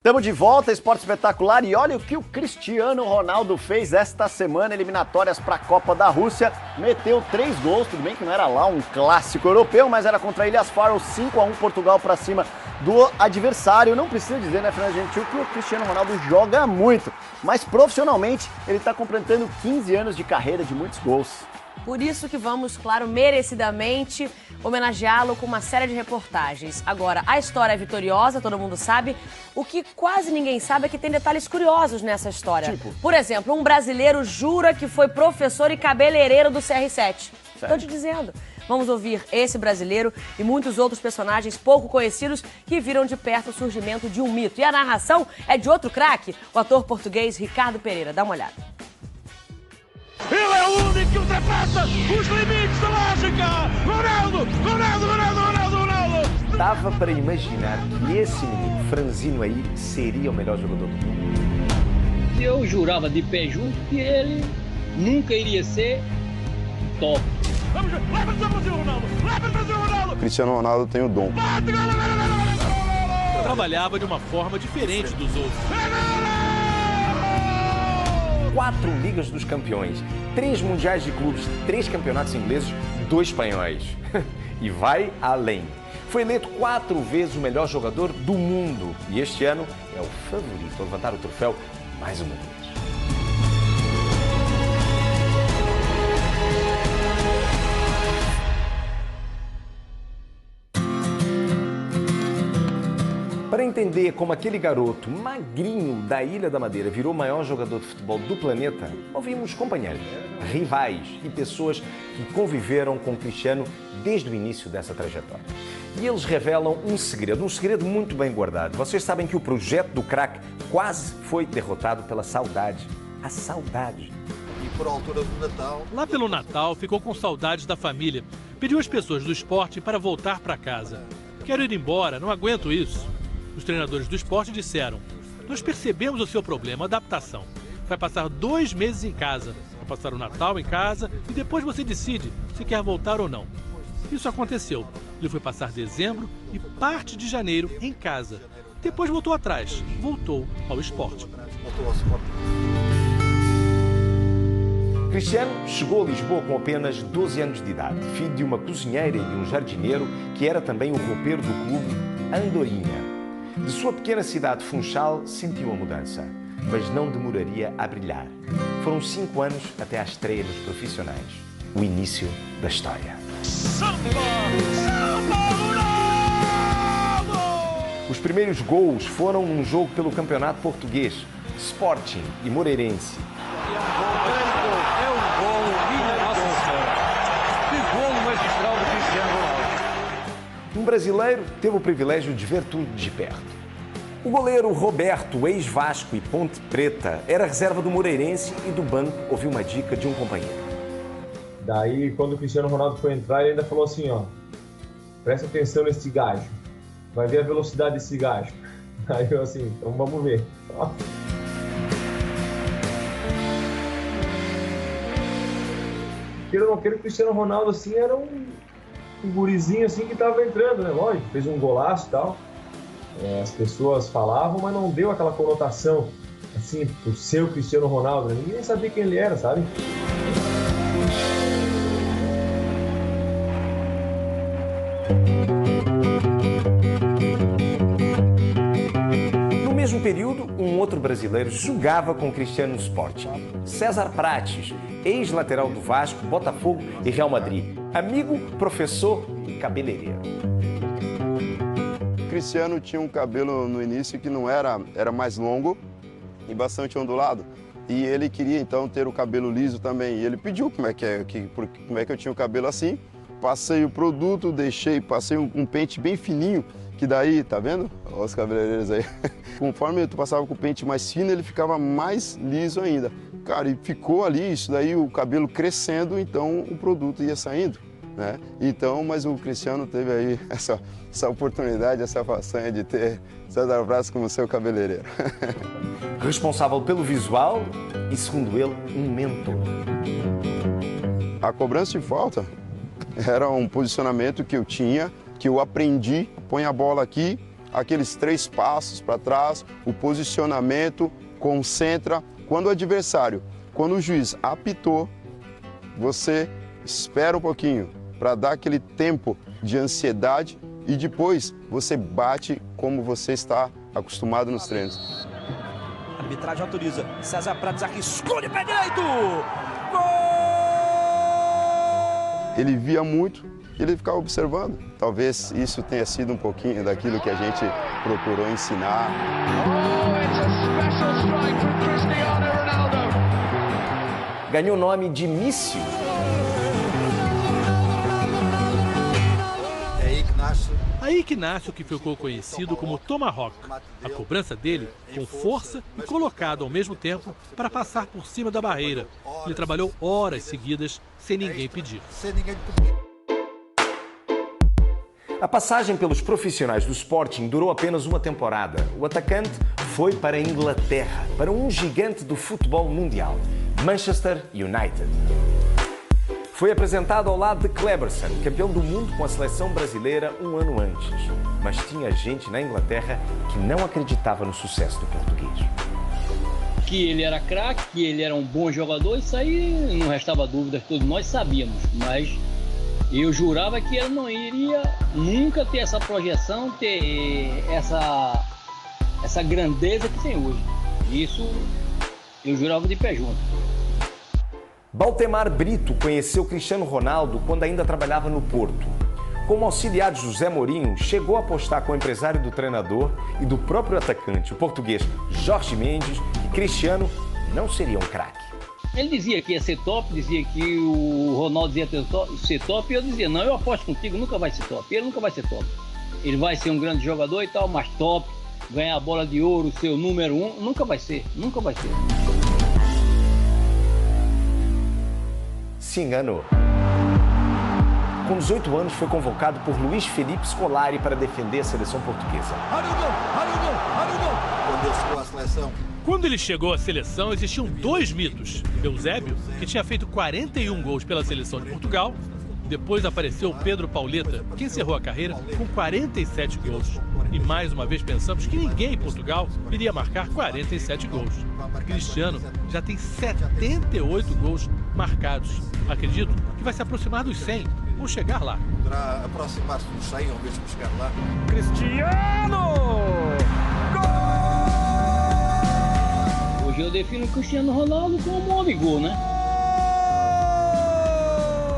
Estamos de volta, Esporte Espetacular, e olha o que o Cristiano Ronaldo fez esta semana, eliminatórias para a Copa da Rússia, meteu 3 gols, tudo bem que não era lá um clássico europeu, mas era contra a Ilhas Faroe, 5-1 Portugal para cima do adversário. Não precisa dizer, né, Fernando Gentil, que o Cristiano Ronaldo joga muito, mas profissionalmente ele está completando 15 anos de carreira de muitos gols. Por isso que vamos, claro, merecidamente homenageá-lo com uma série de reportagens. Agora, a história é vitoriosa, todo mundo sabe. O que quase ninguém sabe é que tem detalhes curiosos nessa história. Tipo? Por exemplo, um brasileiro jura que foi professor e cabeleireiro do CR7. Estou te dizendo. Vamos ouvir esse brasileiro e muitos outros personagens pouco conhecidos que viram de perto o surgimento de um mito. E a narração é de outro craque, o ator português Ricardo Pereira. Dá uma olhada. Ele é o único que ultrapassa os limites da lógica! Ronaldo! Ronaldo! Ronaldo! Ronaldo! Ronaldo! Dava para imaginar que esse menino franzino aí seria o melhor jogador do mundo. Eu jurava de pé junto que ele nunca iria ser top. Vamos ver! Leva para o Brasil, Ronaldo! Leva para o Brasil, Ronaldo! Cristiano Ronaldo tem o dom. Bate, gol, gol, gol, gol! Trabalhava de uma forma diferente dos outros. 4 Ligas dos Campeões, 3 Mundiais de Clubes, 3 campeonatos ingleses, 2 espanhóis. E vai além. Foi eleito 4 vezes o melhor jogador do mundo. E este ano é o favorito a levantar o troféu mais uma vez. Para entender como aquele garoto magrinho da Ilha da Madeira virou o maior jogador de futebol do planeta, ouvimos companheiros, rivais e pessoas que conviveram com o Cristiano desde o início dessa trajetória. E eles revelam um segredo muito bem guardado. Vocês sabem que o projeto do craque quase foi derrotado pela saudade. A saudade. E por altura do Natal... Lá pelo Natal, ficou com saudades da família. Pediu às pessoas do esporte para voltar para casa. Quero ir embora, não aguento isso. Os treinadores do esporte disseram: nós percebemos o seu problema, adaptação. Vai passar 2 meses em casa, vai passar o Natal em casa e depois você decide se quer voltar ou não. Isso aconteceu. Ele foi passar dezembro e parte de janeiro em casa. Depois voltou atrás, voltou ao esporte. Cristiano chegou a Lisboa com apenas 12 anos de idade, filho de uma cozinheira e um jardineiro que era também o roupeiro do clube Andorinha. De sua pequena cidade, Funchal, sentiu a mudança, mas não demoraria a brilhar. Foram 5 anos até à estreia nos profissionais, o início da história. Samba! Samba, Ronaldo! Os primeiros gols foram num jogo pelo Campeonato Português, Sporting e Moreirense. É um golo, minha Nossa Senhora. Que golo magistral do Cristiano Ronaldo. Um brasileiro teve o privilégio de ver tudo de perto. O goleiro Roberto, ex-Vasco e Ponte Preta, era reserva do Moreirense e do banco ouviu uma dica de um companheiro. Daí, quando o Cristiano Ronaldo foi entrar, ele ainda falou assim, ó, presta atenção nesse gajo, vai ver a velocidade desse gajo. Aí eu assim, então vamos ver. Queira ou não queira, o Cristiano Ronaldo assim era um gurizinho assim que tava entrando, né? Lógico, fez um golaço e tal. As pessoas falavam, mas não deu aquela conotação assim pro seu Cristiano Ronaldo, né? Ninguém nem sabia quem ele era, sabe? No mesmo período, um outro brasileiro jogava com o Cristiano no Sporting. César Prates, ex-lateral do Vasco, Botafogo e Real Madrid. Amigo, professor e cabeleireiro. Cristiano tinha um cabelo no início que não era mais longo e bastante ondulado. E ele queria então ter o cabelo liso também. E ele pediu como é que eu tinha o cabelo assim. Passei o produto, passei um pente bem fininho, que daí, tá vendo? Olha os cabeleireiros aí. Conforme tu passava com o pente mais fino, ele ficava mais liso ainda. Cara, e ficou ali, isso daí, o cabelo crescendo, então o produto ia saindo, né? Então, mas o Cristiano teve aí essa oportunidade, essa façanha de ter César Prates como seu cabeleireiro. Responsável pelo visual e, segundo ele, um mentor. A cobrança de falta era um posicionamento que eu tinha, que eu aprendi, põe a bola aqui, aqueles 3 passos para trás, o posicionamento, concentra. Quando o juiz apitou, você espera um pouquinho para dar aquele tempo de ansiedade e depois você bate como você está acostumado nos treinos. A arbitragem autoriza. César Prates arriscou de pé direito. Gol! Ele via muito e ele ficava observando. Talvez isso tenha sido um pouquinho daquilo que a gente procurou ensinar. Ganhou o nome de míssil. Aí que nasce o que ficou conhecido como Tomahawk, a cobrança dele com força e colocado ao mesmo tempo para passar por cima da barreira. Ele trabalhou horas seguidas sem ninguém pedir. A passagem pelos profissionais do Sporting durou apenas uma temporada. O atacante foi para a Inglaterra, para um gigante do futebol mundial, Manchester United. Foi apresentado ao lado de Kleberson, campeão do mundo com a seleção brasileira um ano antes. Mas tinha gente na Inglaterra que não acreditava no sucesso do português. Que ele era craque, que ele era um bom jogador, isso aí não restava dúvida, todos nós sabíamos. Mas eu jurava que ele não iria nunca ter essa projeção, ter essa grandeza que tem hoje. Isso eu jurava de pé junto. Baltemar Brito conheceu Cristiano Ronaldo quando ainda trabalhava no Porto. Como auxiliar de José Mourinho, chegou a apostar com o empresário do treinador e do próprio atacante, o português Jorge Mendes, que Cristiano não seria um craque. Ele dizia que ia ser top, dizia que o Ronaldo ia ser top, e eu dizia, não, eu aposto contigo, nunca vai ser top, ele nunca vai ser top. Ele vai ser um grande jogador e tal, mas top, ganhar a bola de ouro, ser o número 1, nunca vai ser, nunca vai ser. Se enganou. Com 18 anos, foi convocado por Luiz Felipe Scolari para defender a seleção portuguesa. Quando ele chegou à seleção. Quando ele chegou à seleção, existiam 2 mitos. Eusébio, que tinha feito 41 gols pela seleção de Portugal. Depois apareceu Pedro Pauleta, que encerrou a carreira com 47 gols. E mais uma vez pensamos que ninguém em Portugal iria marcar 47 gols. Cristiano já tem 78 gols marcados. Acredito que vai se aproximar dos 100 ou chegar lá. Poderá aproximar-se dos 100 ou mesmo chegar lá. Cristiano! Gol! Hoje eu defino o Cristiano Ronaldo como um homem gol, né?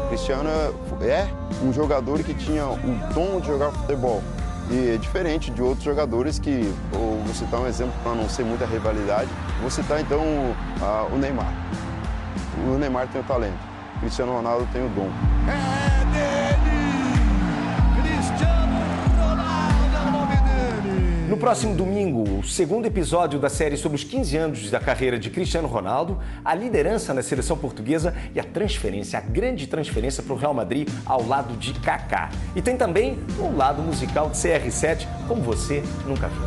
Cristiano é um jogador que tinha o dom de jogar futebol. E é diferente de outros jogadores que, vou citar um exemplo para não ser muita rivalidade, vou citar então o Neymar. O Neymar tem o talento, o Cristiano Ronaldo tem o dom. É dele! Cristiano Ronaldo é o nome dele! No próximo domingo, o segundo episódio da série sobre os 15 anos da carreira de Cristiano Ronaldo, a liderança na seleção portuguesa e a transferência, a grande transferência para o Real Madrid ao lado de Kaká. E tem também o lado musical de CR7, como você nunca viu.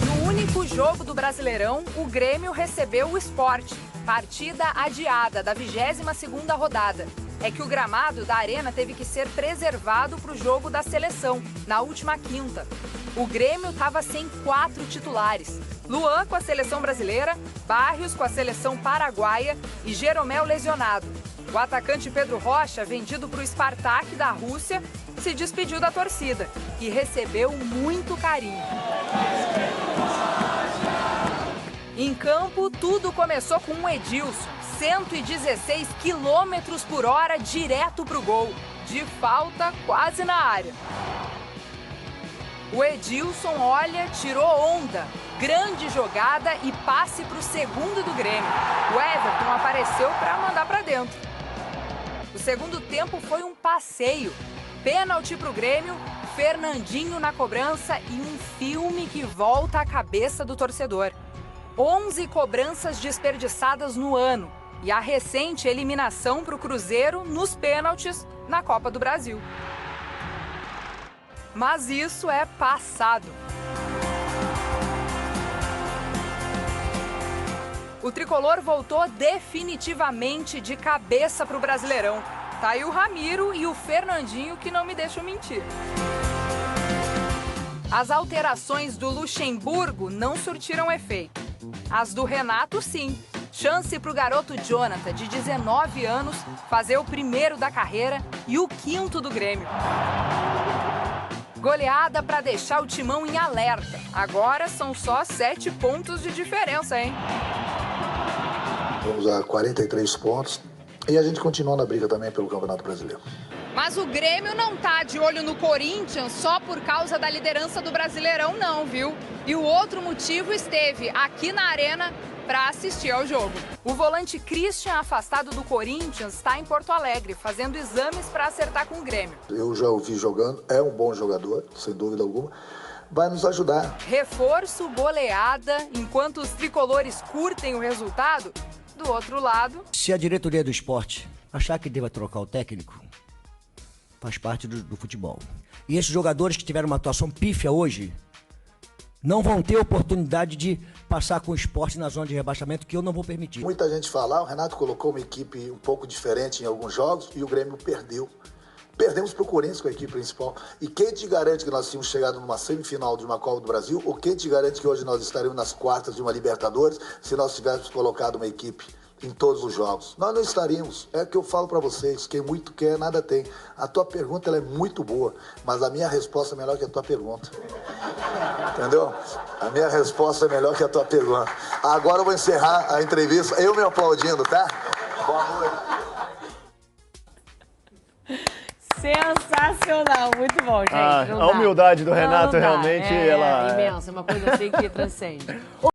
No único jogo do Brasileirão, o Grêmio recebeu o Sport, partida adiada da 22ª rodada. É que o gramado da Arena teve que ser preservado para o jogo da seleção, na última quinta. O Grêmio estava sem 4 titulares. Luan com a seleção brasileira, Barrios com a seleção paraguaia e Jeromel lesionado. O atacante Pedro Rocha, vendido para o Spartak da Rússia, se despediu da torcida e recebeu muito carinho. Em campo, tudo começou com um Edilson, 116 km por hora direto para o gol, de falta quase na área. O Edilson, olha, tirou onda, grande jogada e passe para o segundo do Grêmio. O Everton apareceu para mandar para dentro. O segundo tempo foi um passeio. Pênalti para o Grêmio, Fernandinho na cobrança e um filme que volta à cabeça do torcedor. 11 cobranças desperdiçadas no ano e a recente eliminação para o Cruzeiro nos pênaltis na Copa do Brasil. Mas isso é passado. O tricolor voltou definitivamente de cabeça para o Brasileirão. Tá aí o Ramiro e o Fernandinho que não me deixam mentir. As alterações do Luxemburgo não surtiram efeito. As do Renato, sim. Chance para o garoto Jonathan, de 19 anos, fazer o primeiro da carreira e o quinto do Grêmio. Goleada para deixar o timão em alerta. Agora são só 7 pontos de diferença, hein? Vamos a 43 pontos e a gente continua na briga também pelo Campeonato Brasileiro. Mas o Grêmio não tá de olho no Corinthians só por causa da liderança do Brasileirão, não, viu? E o outro motivo esteve aqui na Arena para assistir ao jogo. O volante Christian, afastado do Corinthians, está em Porto Alegre, fazendo exames para acertar com o Grêmio. Eu já o vi jogando, é um bom jogador, sem dúvida alguma. Vai nos ajudar. Reforço, goleada, enquanto os tricolores curtem o resultado, do outro lado... Se a diretoria do esporte achar que deva trocar o técnico, faz parte do futebol. E esses jogadores que tiveram uma atuação pífia hoje não vão ter oportunidade de passar com o esporte na zona de rebaixamento, que eu não vou permitir. Muita gente fala, o Renato colocou uma equipe um pouco diferente em alguns jogos e o Grêmio perdeu. Perdemos para o Corinthians com a equipe principal. E quem te garante que nós tínhamos chegado numa semifinal de uma Copa do Brasil? Ou quem te garante que hoje nós estaremos nas quartas de uma Libertadores se nós tivéssemos colocado uma equipe em todos os jogos? Nós não estaríamos. É o que eu falo para vocês. Quem muito quer, nada tem. A tua pergunta ela é muito boa, mas a minha resposta é melhor que a tua pergunta. Entendeu? A minha resposta é melhor que a tua pergunta. Agora eu vou encerrar a entrevista, eu me aplaudindo, tá? Boa noite. Sensacional, muito bom, gente. A humildade do Renato realmente... É ela imensa, uma coisa assim que transcende.